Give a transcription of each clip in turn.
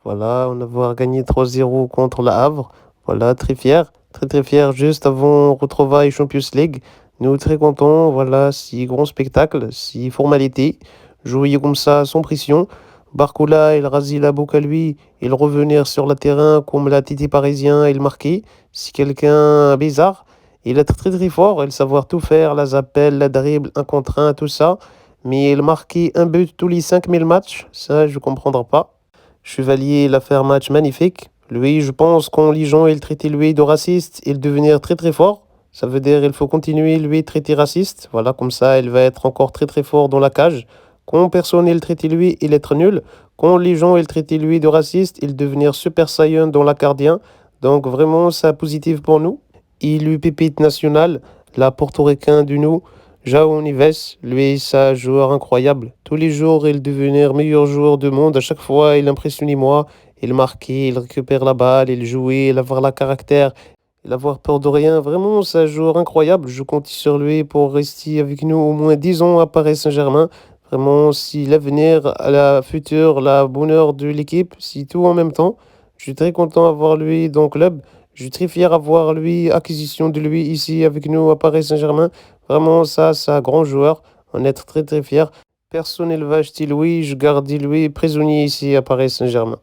Voilà, on avoir gagné 3-0 contre le Havre. Voilà, très très fier juste avant retrouvailles Champions League. Nous très contents, voilà, si grand spectacle, si formalité. Jouer comme ça sans pression. Barcola, il rasait la boucle à lui, il revenir sur le terrain comme la Titi parisien, il marquait. C'est quelqu'un bizarre. Il est très très fort, il savoir tout faire, la zappel, la dribble, un contre un, tout ça. Mais il marquait un but tous les 5000 matchs, ça je ne comprendrai pas. Chevalier, il a fait un match magnifique. Lui, je pense quand les gens ils traitaient lui de raciste, il devenir très très fort. Ça veut dire il faut continuer lui traiter raciste. Voilà, comme ça, il va être encore très très fort dans la cage. Quand personne il traitait lui, il être nul. Quand les gens ils traitaient lui de raciste, il devenir super saiyan dans la gardien. Donc vraiment, c'est positif pour nous. Il eut pépite nationale, la portoricain du nous. João Neves, lui, c'est un joueur incroyable. Tous les jours, il devenait meilleur joueur du monde. À chaque fois, il impressionnait moi. Il marquait, il récupère la balle, il jouait, il avoir la caractère, il avoir peur de rien. Vraiment, c'est un joueur incroyable. Je compte sur lui pour rester avec nous au moins 10 ans à Paris Saint-Germain. Vraiment, si l'avenir, la future, la bonheur de l'équipe, si tout en même temps. Je suis très content d'avoir lui dans le club. Je suis très fier d'avoir lui, acquisition de lui ici avec nous à Paris Saint-Germain. Vraiment, ça, c'est un grand joueur. On est très, très fiers. Personne ne va acheter lui. Je garde lui prisonnier ici à Paris Saint-Germain.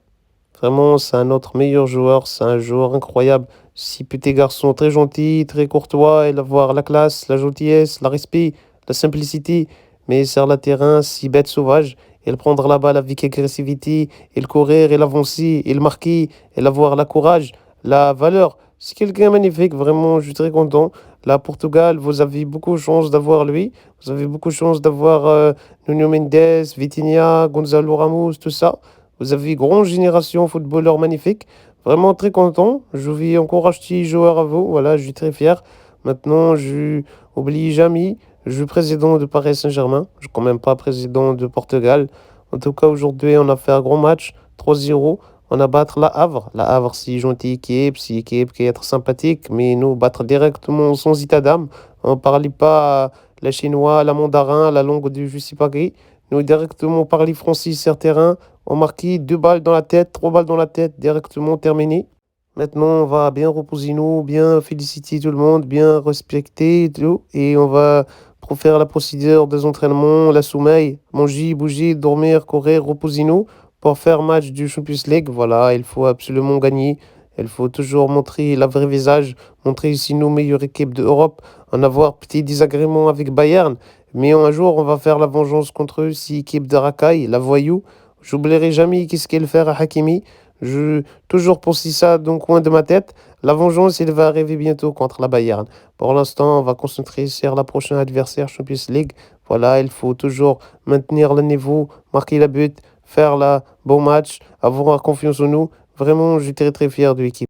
Vraiment, c'est un autre meilleur joueur. C'est un joueur incroyable. Si petit garçon très gentil, très courtois, il avoir la classe, la gentillesse, la respect, la simplicité. Mais sur le terrain, si bête sauvage, il prendre la balle avec agressivité, il courir, il avancer, il marquer, il avoir la courage, la valeur. C'est quelqu'un magnifique. Vraiment, je suis très content. Là, Portugal, vous avez beaucoup de chance d'avoir lui. Vous avez beaucoup de chance d'avoir Nuno Mendes, Vitinha, Gonzalo Ramos, tout ça. Vous avez une grande génération footballeurs magnifiques. Vraiment très content. Je vais encore acheter joueur à vous. Voilà, je suis très fier. Maintenant, je n'oublie jamais, je suis président de Paris Saint-Germain. Je ne suis quand même pas président de Portugal. En tout cas, aujourd'hui, on a fait un grand match, 3-0. On a battu la Havre. La Havre, c'est une gentille équipe, c'est une équipe qui est être sympathique, mais nous battre directement sans état d'âme. On ne parlait pas le chinois, le mandarin, la langue du je sais pas qui. Nous directement parler français sur terrain. On marquait 2 balles dans la tête, 3 balles dans la tête, directement terminé. Maintenant, on va bien reposer nous, bien féliciter tout le monde, bien respecter tout. Et on va pour faire la procédure des entraînements, la sommeil, manger, bouger, dormir, courir, reposer nous pour faire match du Champions League. Voilà, il faut absolument gagner. Il faut toujours montrer la vraie visage, montrer ici nos meilleures équipes d'Europe, en avoir petit désagrément avec Bayern. Mais un jour, on va faire la vengeance contre eux, si équipe de racaille, la voyou. J'oublierai jamais qu'est-ce qu'elle fait à Hakimi. Je toujours pensé ça dans le coin de ma tête. La vengeance, elle va arriver bientôt contre la Bayern. Pour l'instant, on va concentrer sur la prochaine adversaire Champions League. Voilà, il faut toujours maintenir le niveau, marquer la but, faire la bon match, avoir confiance en nous. Vraiment, je suis très très fier de l'équipe.